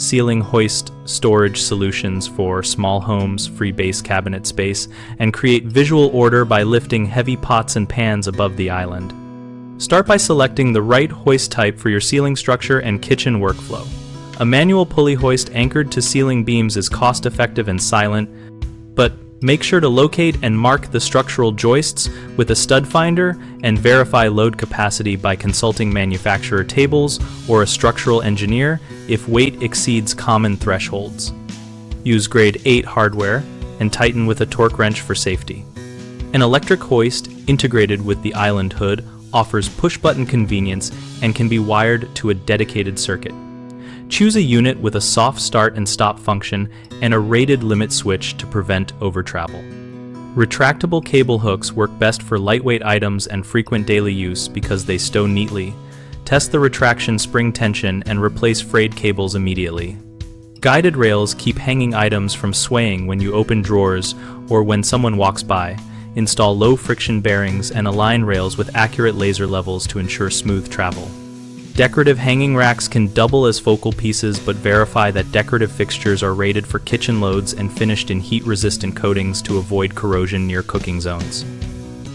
ceiling hoist storage solutions for small homes, free base cabinet space, and create visual order by lifting heavy pots and pans above the island. Start by selecting the right hoist type for your ceiling structure and kitchen workflow. A manual pulley hoist anchored to ceiling beams is cost-effective and silent, but make sure to locate and mark the structural joists with a stud finder and verify load capacity by consulting manufacturer tables or a structural engineer if weight exceeds common thresholds. Use grade 8 hardware and tighten with a torque wrench for safety. An electric hoist integrated with the island hood offers push-button convenience and can be wired to a dedicated circuit. Choose a unit with a soft start and stop function and a rated limit switch to prevent over-travel. Retractable cable hooks work best for lightweight items and frequent daily use because they stow neatly. Test the retraction spring tension and replace frayed cables immediately. Guided rails keep hanging items from swaying when you open drawers or when someone walks by. Install low-friction bearings and align rails with accurate laser levels to ensure smooth travel. Decorative hanging racks can double as focal pieces, but verify that decorative fixtures are rated for kitchen loads and finished in heat-resistant coatings to avoid corrosion near cooking zones.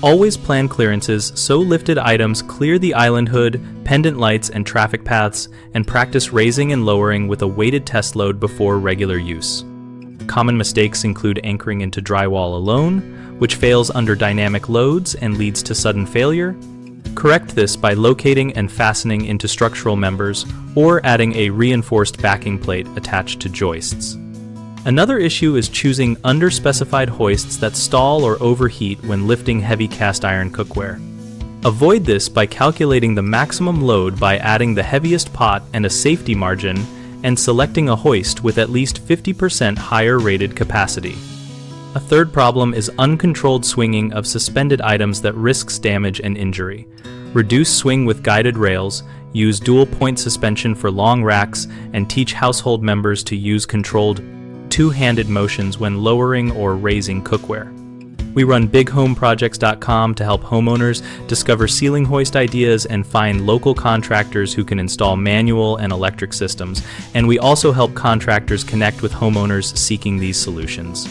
Always plan clearances so lifted items clear the island hood, pendant lights, and traffic paths, and practice raising and lowering with a weighted test load before regular use. Common mistakes include anchoring into drywall alone, which fails under dynamic loads and leads to sudden failure. Correct this by locating and fastening into structural members or adding a reinforced backing plate attached to joists. Another issue is choosing underspecified hoists that stall or overheat when lifting heavy cast iron cookware. Avoid this by calculating the maximum load by adding the heaviest pot and a safety margin and selecting a hoist with at least 50% higher rated capacity. A third problem is uncontrolled swinging of suspended items that risks damage and injury. Reduce swing with guided rails, use dual-point suspension for long racks, and teach household members to use controlled two-handed motions when lowering or raising cookware. We run bighomeprojects.com to help homeowners discover ceiling hoist ideas and find local contractors who can install manual and electric systems, and we also help contractors connect with homeowners seeking these solutions.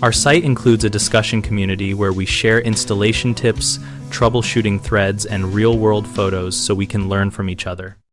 Our site includes a discussion community where we share installation tips, troubleshooting threads, and real-world photos so we can learn from each other.